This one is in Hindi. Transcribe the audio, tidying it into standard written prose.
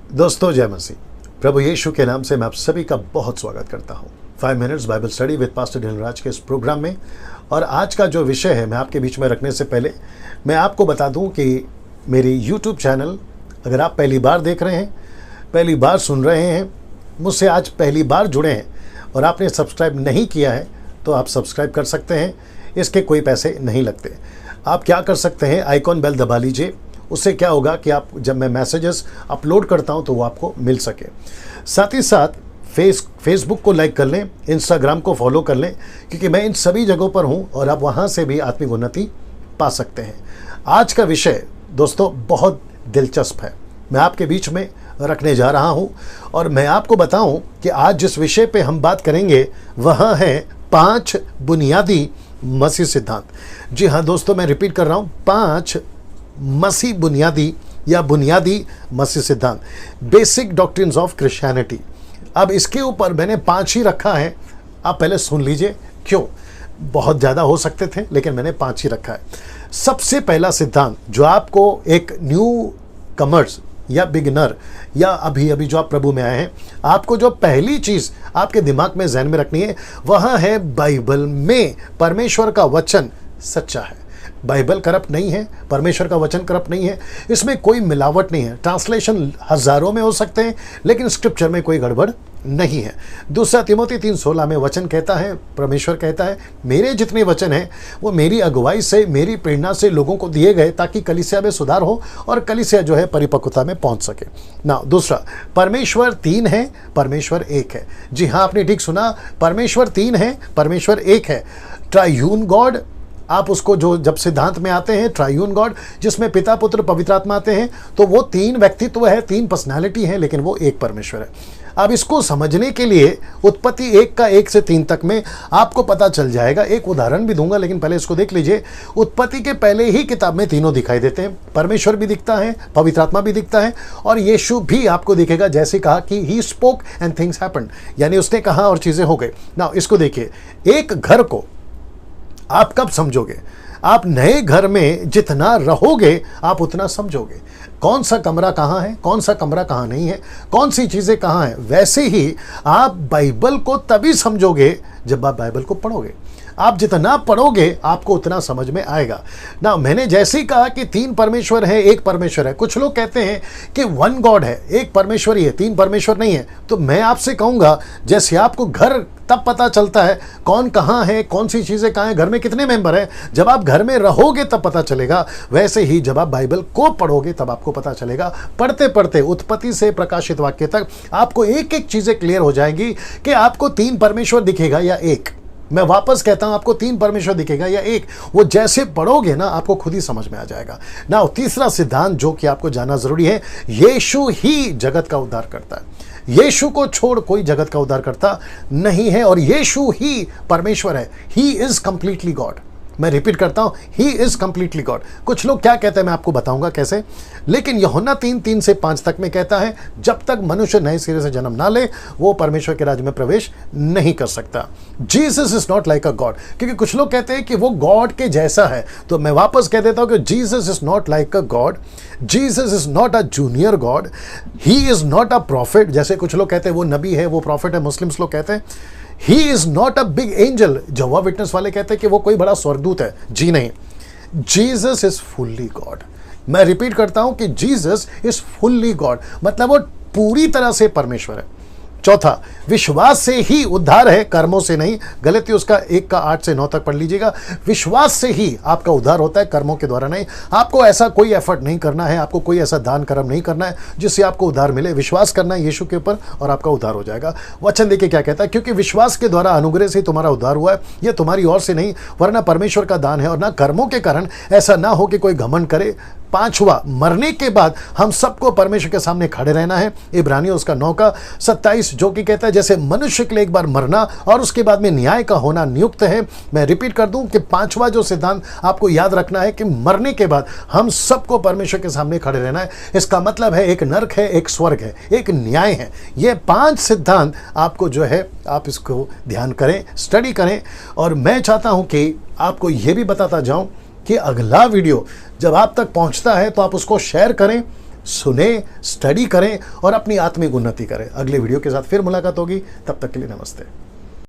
दोस्तों जय मसीह। प्रभु यीशु के नाम से मैं आप सभी का बहुत स्वागत करता हूँ 5 minutes Bible study with pastor Dhilraj के इस प्रोग्राम में। और आज का जो विषय है मैं आपके बीच में रखने से पहले मैं आपको बता दूं कि मेरी यूट्यूब चैनल अगर आप पहली बार देख रहे हैं, पहली बार सुन रहे हैं, मुझसे आज पहली बार जुड़े हैं और आपने सब्सक्राइब नहीं किया है तो आप सब्सक्राइब कर सकते हैं। इसके कोई पैसे नहीं लगते। आप क्या कर सकते हैं, आइकॉन बेल दबा लीजिए। उससे क्या होगा कि आप जब मैं मैसेजेस अपलोड करता हूं तो वो आपको मिल सके। साथ ही साथ फेसबुक को लाइक कर लें, इंस्टाग्राम को फॉलो कर लें, क्योंकि मैं इन सभी जगहों पर हूं और आप वहां से भी आत्मिक उन्नति पा सकते हैं। आज का विषय दोस्तों बहुत दिलचस्प है, मैं आपके बीच में रखने जा रहा हूं और मैं आपको बताऊं कि आज जिस विषय पे हम बात करेंगे वह है 5 बुनियादी मसीह सिद्धांत। जी हाँ दोस्तों, मैं रिपीट कर रहा हूं, 5 मसीह बुनियादी मसीह सिद्धांत, बेसिक डॉक्ट्रिन्स ऑफ क्रिश्चियनिटी। अब इसके ऊपर मैंने 5 ही रखा है, आप पहले सुन लीजिए क्यों। बहुत ज़्यादा हो सकते थे लेकिन मैंने 5 ही रखा है। सबसे पहला सिद्धांत जो आपको एक न्यू कमर्स या बिगिनर या अभी जो आप प्रभु में आए हैं, आपको जो पहली चीज़ आपके दिमाग में जहन में रखनी है वह है बाइबल में परमेश्वर का वचन सच्चा है। बाइबल करप्ट नहीं है, परमेश्वर का वचन करप्ट नहीं है, इसमें कोई मिलावट नहीं है। ट्रांसलेशन हजारों में हो सकते हैं लेकिन स्क्रिप्चर में कोई गड़बड़ नहीं है। दूसरा तिमोथी 3:16 में वचन कहता है, परमेश्वर कहता है, मेरे जितने वचन हैं वो मेरी अगुवाई से, मेरी प्रेरणा से लोगों को दिए गए ताकि कलीसिया में सुधार हो और कलीसिया जो है परिपक्वता में पहुंच सके ना। दूसरा, परमेश्वर 3 है, परमेश्वर 1 है। जी हाँ, आपने ठीक सुना, परमेश्वर 3 है, परमेश्वर 1 है। ट्रायून गॉड, आप उसको जो जब सिद्धांत में आते हैं ट्रायून गॉड, जिसमें पिता पुत्र पवित्र आत्मा आते हैं, तो वो 3 व्यक्तित्व है, 3 पर्सनालिटी है, लेकिन वो एक परमेश्वर है। अब इसको समझने के लिए उत्पत्ति 1 का 1 से 3 तक में आपको पता चल जाएगा। एक उदाहरण भी दूंगा लेकिन पहले इसको देख लीजिए। उत्पत्ति के पहले ही किताब में तीनों दिखाई देते हैं, परमेश्वर भी दिखता है, पवित्र आत्मा भी दिखता है और यीशु भी आपको दिखेगा, जैसे कहा कि he spoke and things happened, यानी उसने कहा और चीजें हो गई ना। इसको देखिए, एक घर को आप कब समझोगे? आप नए घर में जितना रहोगे आप उतना समझोगे, कौन सा कमरा कहाँ है, कौन सा कमरा कहाँ नहीं है, कौन सी चीज़ें कहाँ हैं। वैसे ही आप बाइबल को तभी समझोगे जब आप बाइबल को पढ़ोगे। आप जितना पढ़ोगे आपको उतना समझ में आएगा ना। मैंने जैसे ही कहा कि 3 परमेश्वर है, 1 परमेश्वर है। कुछ लोग कहते हैं कि 1 गॉड है, 1 परमेश्वर ही है, 3 परमेश्वर नहीं है। तो मैं आपसे कहूँगा, जैसे आपको घर तब पता चलता है कौन कहाँ है, कौन सी चीज़ें कहाँ हैं, घर में कितने मेंबर हैं, जब आप घर में रहोगे तब पता चलेगा। वैसे ही जब आप बाइबल को पढ़ोगे तब आपको पता चलेगा। पढ़ते पढ़ते उत्पत्ति से प्रकाशित वाक्य तक आपको एक एक चीज़ें क्लियर हो जाएंगी कि आपको 3 परमेश्वर दिखेगा या 1। मैं वापस कहता हूं, आपको 3 परमेश्वर दिखेगा या 1। वो जैसे पढ़ोगे ना आपको खुद ही समझ में आ जाएगा ना। तीसरा सिद्धांत जो कि आपको जानना जरूरी है, यीशु ही जगत का उद्धार करता है। यीशु को छोड़ कोई जगत का उद्धार करता नहीं है और यीशु ही परमेश्वर है। He is completely God. मैं रिपीट करता हूं, ही इज कंप्लीटली गॉड। कुछ लोग क्या कहते हैं मैं आपको बताऊंगा कैसे, लेकिन यूहन्ना 3:3 से 5 तक में कहता है, जब तक मनुष्य नए सिरे से जन्म ना ले वो परमेश्वर के राज्य में प्रवेश नहीं कर सकता। Jesus is not like a God, क्योंकि कुछ लोग कहते हैं कि वो गॉड के जैसा है। तो मैं वापस कह देता हूं कि Jesus is not like a God, Jesus is not a junior God, he is not a profit. जैसे कुछ लोग कहते हैं वो नबी है, वो प्रॉफिट है, मुस्लिम्स लोग कहते हैं। He is not a big angel, जहोवा witness वाले कहते हैं कि वो कोई बड़ा स्वर्गदूत है। जी नहीं, जीसस इज फुल्ली गॉड। मैं रिपीट करता हूं कि जीसस इज फुल्ली गॉड, मतलब वो पूरी तरह से परमेश्वर है। चौथा, विश्वास से ही उद्धार है, कर्मों से नहीं। गलती उसका 1 का 8 से 9 तक पढ़ लीजिएगा। विश्वास से ही आपका उद्धार होता है, कर्मों के द्वारा नहीं। आपको ऐसा कोई एफर्ट नहीं करना है, आपको कोई ऐसा दान कर्म नहीं करना है जिससे आपको उद्धार मिले। विश्वास करना है यीशु के ऊपर और आपका उद्धार हो जाएगा। वचन देखिए क्या कहता है, क्योंकि विश्वास के द्वारा अनुग्रह से तुम्हारा उद्धार हुआ है, यह तुम्हारी ओर से नहीं वरना परमेश्वर का दान है, और ना कर्मों के कारण, ऐसा ना हो कि कोई घमंड करे। 5वां, मरने के बाद हम सबको परमेश्वर के सामने खड़े रहना है। इब्रानियों उसका 9 का 27 जो कि कहता है जैसे मनुष्य के लिए एक बार मरना और उसके बाद में न्याय का होना नियुक्त है। मैं रिपीट कर दूं कि 5वां जो सिद्धांत आपको याद रखना है कि मरने के बाद हम सबको परमेश्वर के सामने खड़े रहना है। इसका मतलब है एक नरक है, एक स्वर्ग है, एक न्याय है। ये 5 सिद्धांत आपको जो है आप इसको ध्यान करें, स्टडी करें। और मैं चाहता हूं कि आपको यह भी बताता जाऊं कि अगला वीडियो जब आप तक पहुंचता है तो आप उसको शेयर करें, सुने, स्टडी करें और अपनी आत्मिक उन्नति करें। अगले वीडियो के साथ फिर मुलाकात होगी, तब तक के लिए नमस्ते।